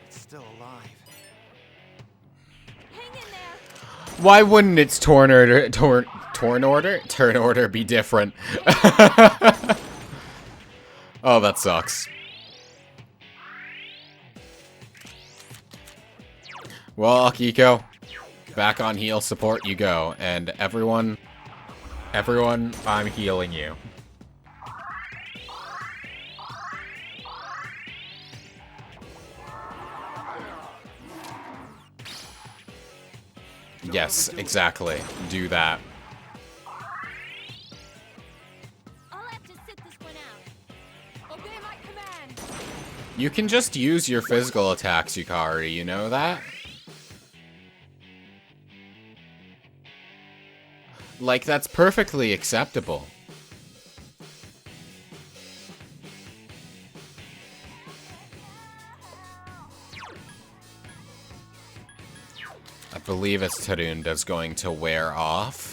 It's still alive. Hang in there. Why wouldn't its turn order be different? Oh, that sucks. Well, Akiko, back on heal support you go, and everyone, I'm healing you. Yes, exactly. Do that. I'll have to sit this one out. Obey my command. You can just use your physical attacks, Yukari, you know that? Like, that's perfectly acceptable. I believe it's Tarunda's going to wear off.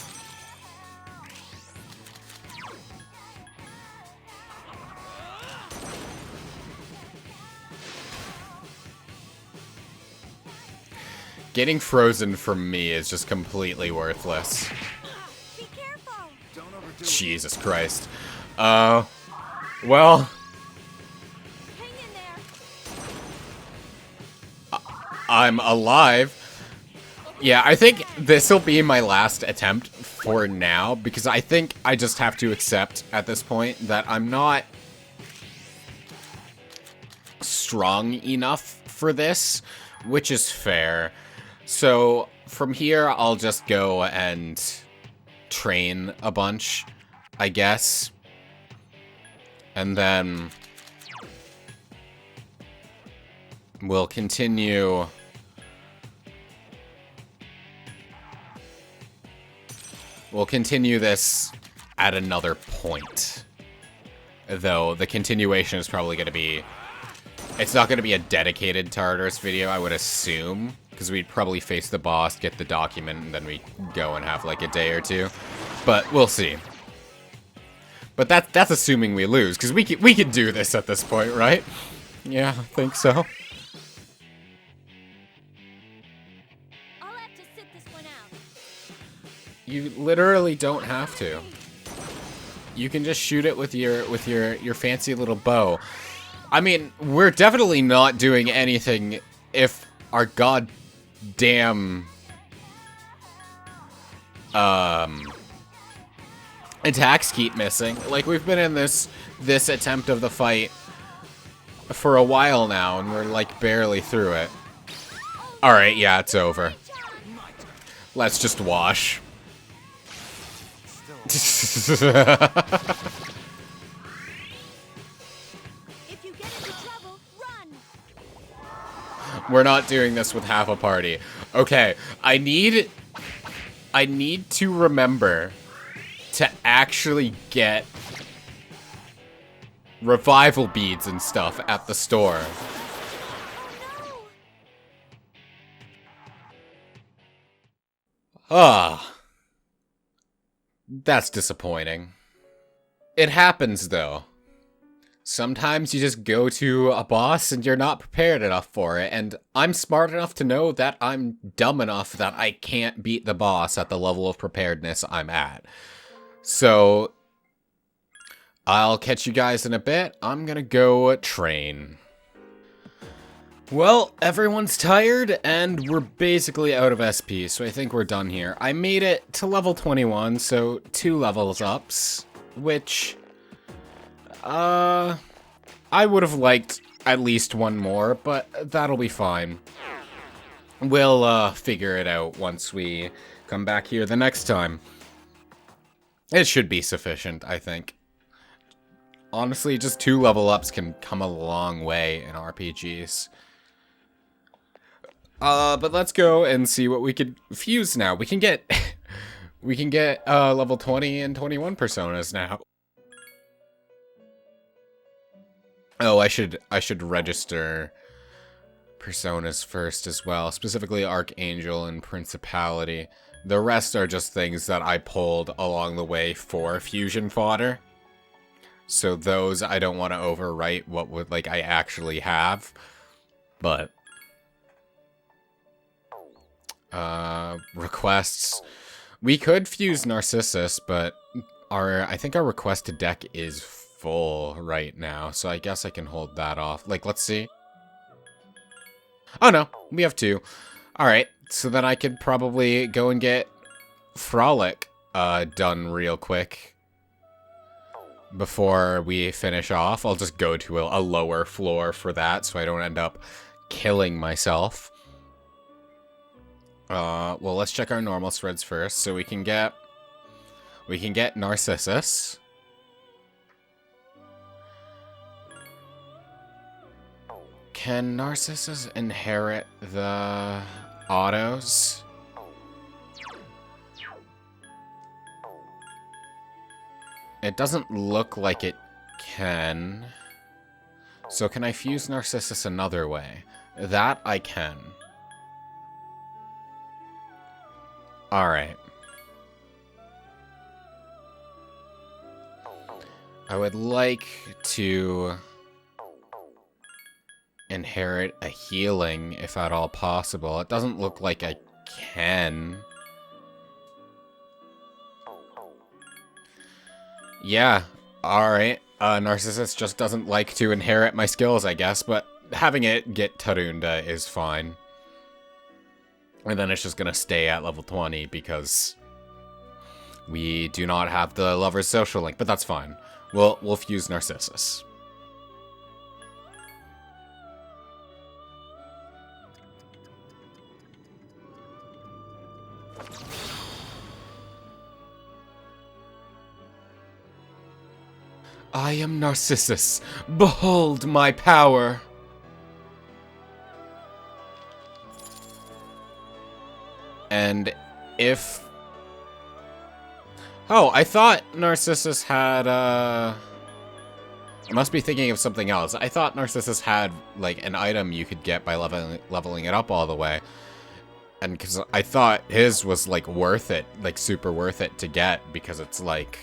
Getting frozen from me is just completely worthless. Be careful. Don't overdo it. Jesus Christ. Hang Well, in there. I'm alive. Yeah, I think this'll be my last attempt for now, because I think I just have to accept at this point that I'm not strong enough for this, which is fair. So from here, I'll just go and train a bunch, I guess. And then we'll continue. We'll continue this at another point. Though the continuation is probably going to be... It's not going to be a dedicated Tartarus video, I would assume. Because we'd probably face the boss, get the document, and then we go and have like a day or two. But we'll see. But that's assuming we lose, because we can do this at this point, right? Yeah, I think so. I'll have to sit this one out. You literally don't have to. You can just shoot it with your fancy little bow. I mean, we're definitely not doing anything if our goddamn attacks keep missing. Like, we've been in this attempt of the fight for a while now, and we're like barely through it. Alright, yeah, it's over. Let's just wash. Still If you get into trouble, run. We're not doing this with half a party. Okay, I need to remember to actually get revival beads and stuff at the store. Ah. That's disappointing. It happens, though. Sometimes you just go to a boss and you're not prepared enough for it, and I'm smart enough to know that I'm dumb enough that I can't beat the boss at the level of preparedness I'm at. So, I'll catch you guys in a bit. I'm gonna go train. Well, everyone's tired, and we're basically out of SP, so I think we're done here. I made it to level 21, so 2 levels ups, which, I would have liked at least one more, but that'll be fine. We'll, figure it out once we come back here the next time. It should be sufficient, I think. Honestly, just 2 level ups can come a long way in RPGs. But let's go and see what we could fuse now. We can get, level 20 and 21 personas now. Oh, I should register personas first as well, specifically Archangel and Principality. The rest are just things that I pulled along the way for fusion fodder. So those I don't want to overwrite what would like I actually have. But requests. We could fuse Narcissus, but I think our requested deck is full right now, so I guess I can hold that off. Like, let's see. Oh no, we have 2. Alright, so then I could probably go and get Frolic done real quick. Before we finish off, I'll just go to a lower floor for that, so I don't end up killing myself. Well, let's check our normal spreads first, so we can get Narcissus. Can Narcissus inherit the autos? It doesn't look like it can. So can I fuse Narcissus another way? That I can. Alright. I would like to inherit a healing, if at all possible. It doesn't look like I can. Yeah, alright. Narcissus just doesn't like to inherit my skills, I guess, but having it get Tarunda is fine. And then it's just gonna stay at level 20 because we do not have the Lover's Social Link, but that's fine. We'll fuse Narcissus. I am Narcissus. Behold my power. And if... Oh, I thought Narcissus had, I must be thinking of something else. I thought Narcissus had, like, an item you could get by leveling it up all the way. And because I thought his was, like, worth it. Like, super worth it to get. Because it's, like...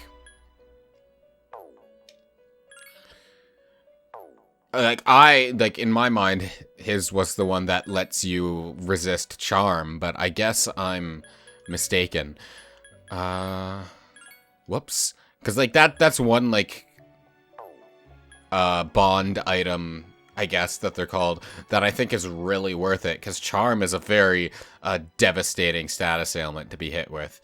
Like, in my mind, his was the one that lets you resist charm, but I guess I'm mistaken. Whoops. Because, like, that's one, like, bond item, I guess, that they're called, that I think is really worth it, because charm is a very, devastating status ailment to be hit with.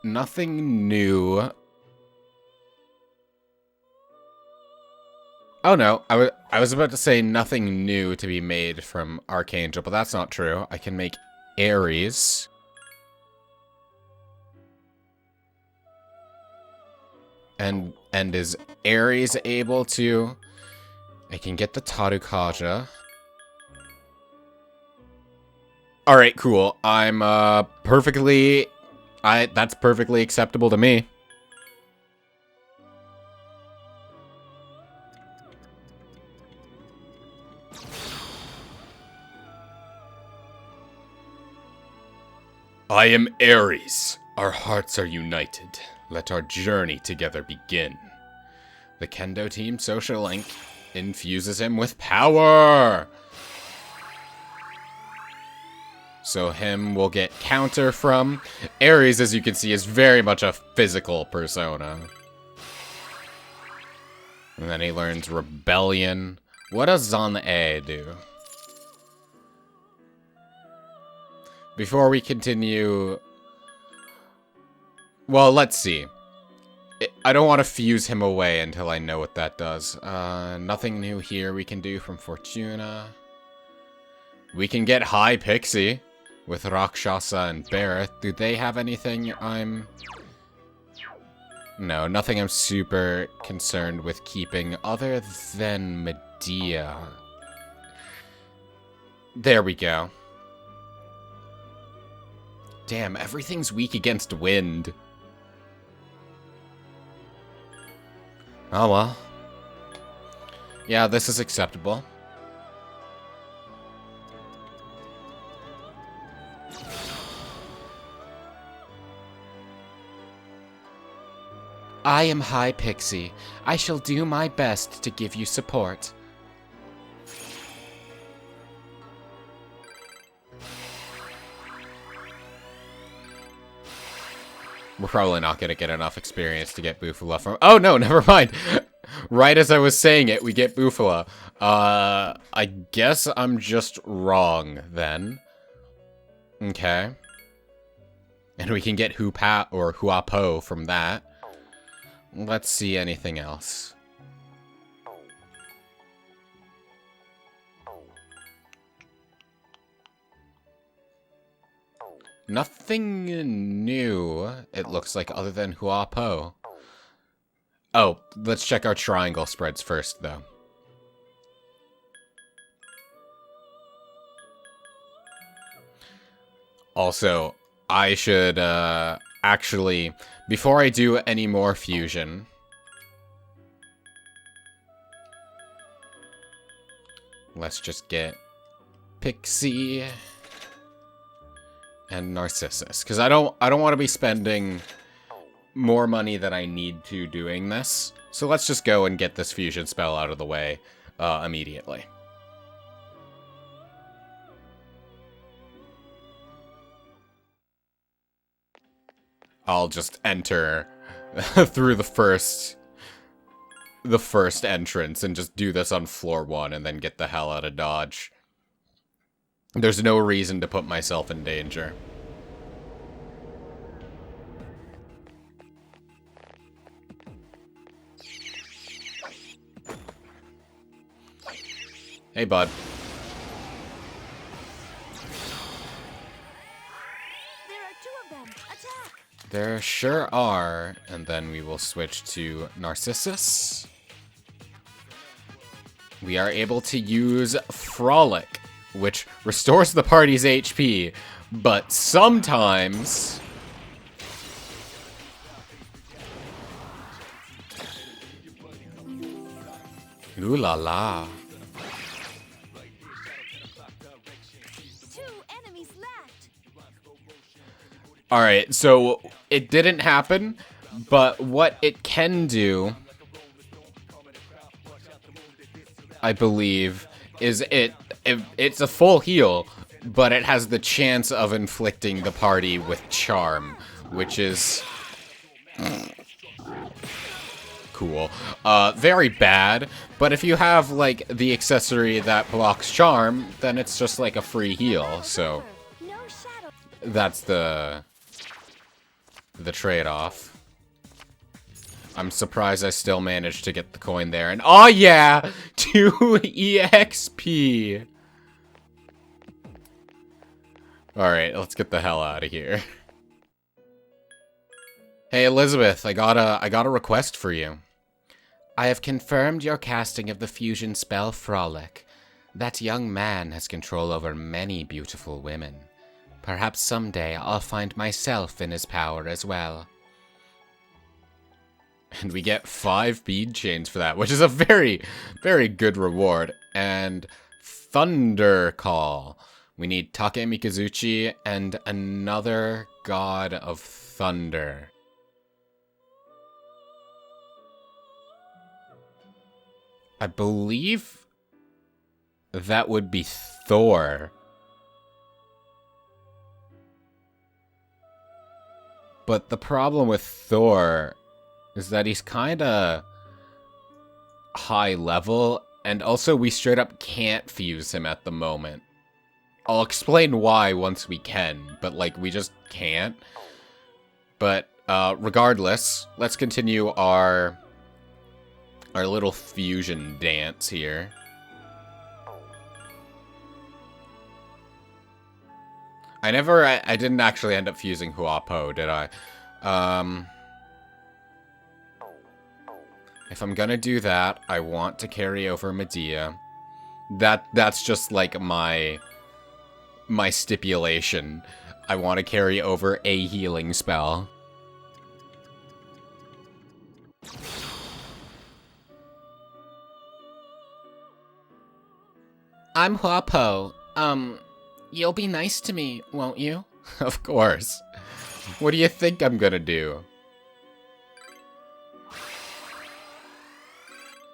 Nothing new. Oh no, I was about to say nothing new to be made from Archangel, but that's not true. I can make Ares. And is Ares able to... I can get the Tarukaja. Alright, cool. I'm, perfectly... That's perfectly acceptable to me. I am Ares. Our hearts are united. Let our journey together begin. The Kendo Team Social Link infuses him with power! So him will get counter from. Ares, as you can see, is very much a physical persona. And then he learns Rebellion. What does Zan-E do? Before we continue... Well, let's see. I don't want to fuse him away until I know what that does. Nothing new here we can do from Fortuna. We can get High Pixie with Rakshasa and Barrett. Do they have anything I'm... No, nothing I'm super concerned with keeping other than Medea. There we go. Damn, everything's weak against wind. Oh well. Yeah, this is acceptable. I am High Pixie. I shall do my best to give you support. We're probably not going to get enough experience to get Bufala from... Oh, no, never mind. Right as I was saying it, we get Bufala. I guess I'm just wrong, then. Okay. And we can get Hupa or Huapo from that. Let's see anything else. Nothing new, it looks like, other than Huapo. Oh, let's check our triangle spreads first, though. Also, I should, actually, before I do any more fusion... Let's just get Pixie... and Narcissus, because I don't want to be spending more money than I need to doing this. So let's just go and get this fusion spell out of the way immediately. I'll just enter through the first entrance and just do this on floor 1 and then get the hell out of Dodge. There's no reason to put myself in danger. Hey, bud. There are 2 of them. Attack! There sure are. And then we will switch to Narcissus. We are able to use Frolic, which restores the party's HP, but sometimes... Ooh la la. 2 enemies left. Alright, so it didn't happen, but what it can do, I believe, is it's a full heal, but it has the chance of inflicting the party with charm, which is cool. Very bad, but if you have, like, the accessory that blocks charm, then it's just like a free heal, so No shadow. that's the trade-off. I'm surprised I still managed to get the coin there. And oh yeah! 2 EXP! Alright, let's get the hell out of here. Hey Elizabeth, I got a request for you. I have confirmed your casting of the fusion spell Frolic. That young man has control over many beautiful women. Perhaps someday I'll find myself in his power as well. And we get 5 bead chains for that, which is a very, very good reward. And Thunder Call, We need Take Mikazuchi and another god of thunder. I believe that would be Thor. But the problem with Thor is that he's kinda high level, and also we straight up can't fuse him at the moment. I'll explain why once we can, but like we just can't. But regardless, let's continue our little fusion dance here. I didn't actually end up fusing Huapo, did I? If I'm gonna do that, I want to carry over Medea. That's just like my stipulation. I want to carry over a healing spell. I'm Huapo. You'll be nice to me, won't you? Of course. What do you think I'm gonna do?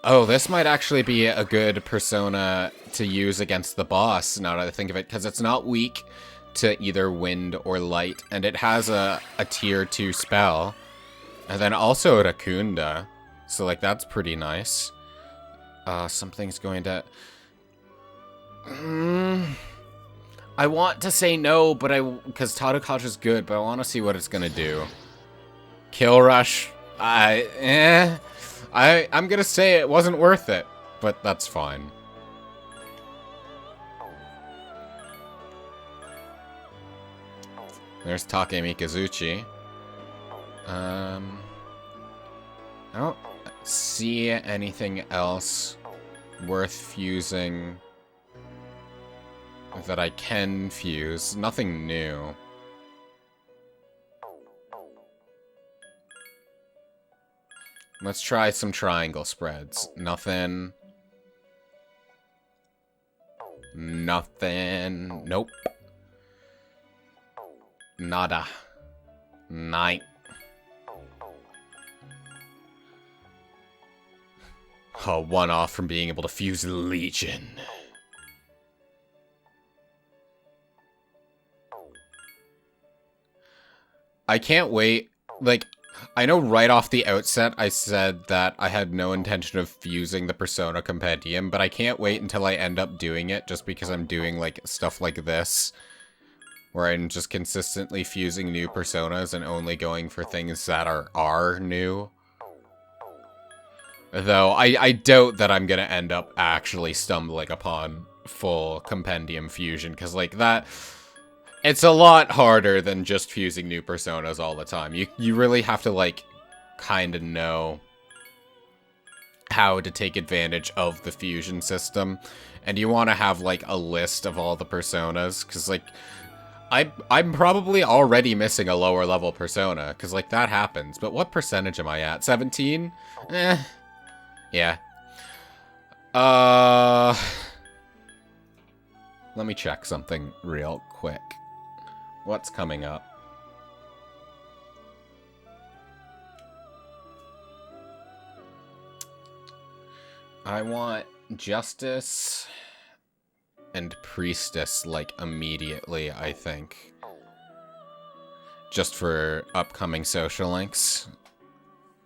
Oh, this might actually be a good persona to use against the boss, now that I think of it, because it's not weak to either wind or light, and it has a tier 2 spell. And then also Rakunda, so like that's pretty nice. Something's going to... I want to say no, but because Tadakaja's good, but I want to see what it's gonna do. Kill Rush, I'm gonna say it wasn't worth it, but that's fine. There's Take Mikazuchi. I don't see anything else worth fusing that I can fuse. Nothing new. Let's try some triangle spreads. Nothing. Nothing. Nope. Nada. Night. Oh, one off from being able to fuse Legion. I can't wait. Like, I know right off the outset I said that I had no intention of fusing the Persona Compendium, but I can't wait until I end up doing it just because I'm doing, like, stuff like this, where I'm just consistently fusing new personas and only going for things that are new. Though, I doubt that I'm gonna end up actually stumbling upon full Compendium fusion, because, like, that... It's a lot harder than just fusing new personas all the time. You really have to, like, kind of know how to take advantage of the fusion system. And you want to have, like, a list of all the personas. Because, like, I'm probably already missing a lower level persona. Because, like, that happens. But what percentage am I at? 17? Yeah. Let me check something real quick. What's coming up? I want Justice and Priestess, like, immediately, I think. Just for upcoming social links.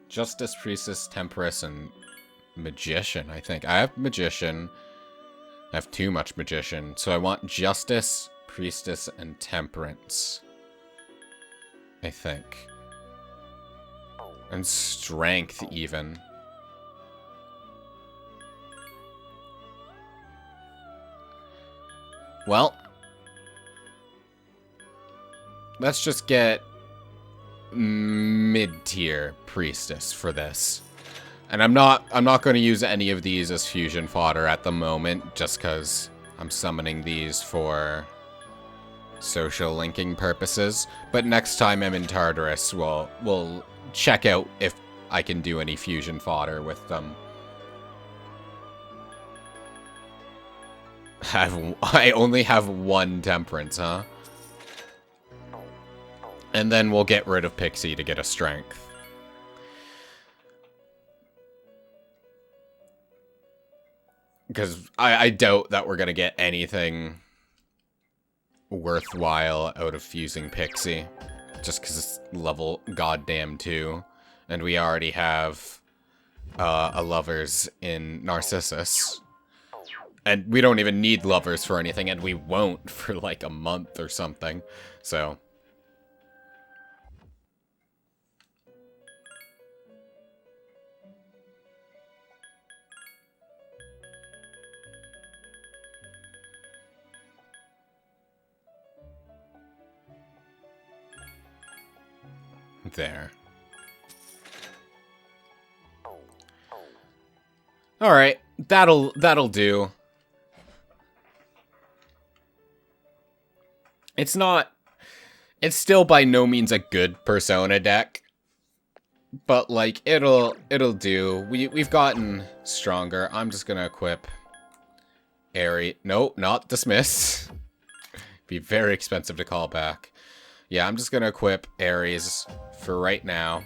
Justice, Priestess, Temperance, and Magician, I think. I have Magician. I have too much Magician. So I want Justice, Priestess, and Temperance, I think. And Strength, even. Well, let's just get mid-tier Priestess for this. And I'm not going to use any of these as fusion fodder at the moment, just because I'm summoning these for social linking purposes. But next time I'm in Tartarus, we'll check out if I can do any fusion fodder with them. I only have 1 temperance, huh? And then we'll get rid of Pixie to get a strength. Because I doubt that we're going to get anything worthwhile out of fusing Pixie. Just because it's level goddamn 2. And we already have a lovers in Narcissus. And we don't even need lovers for anything, and we won't for like a month or something. So... there. Alright, that'll do. It's still by no means a good Persona deck. But like it'll do. We've gotten stronger. I'm just gonna equip Ares. No, not dismiss. Be very expensive to call back. Yeah, I'm just gonna equip Ares for right now.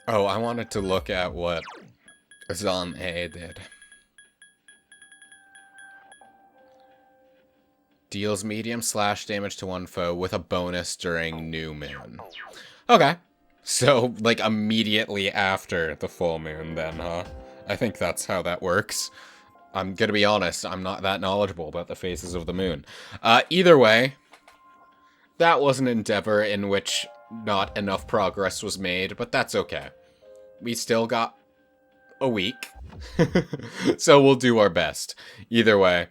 Oh, I wanted to look at what Zoe did. Deals medium slash damage to one foe with a bonus during new moon. Okay. So, like, immediately after the full moon then, huh? I think that's how that works. I'm gonna be honest, I'm not that knowledgeable about the phases of the moon. Either way, that was an endeavor in which not enough progress was made, but that's okay. We still got a week, so we'll do our best. Either way,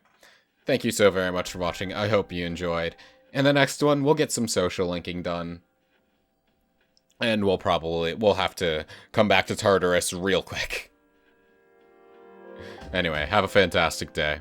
thank you so very much for watching. I hope you enjoyed. In the next one, we'll get some social linking done. And we'll have to come back to Tartarus real quick. Anyway, have a fantastic day.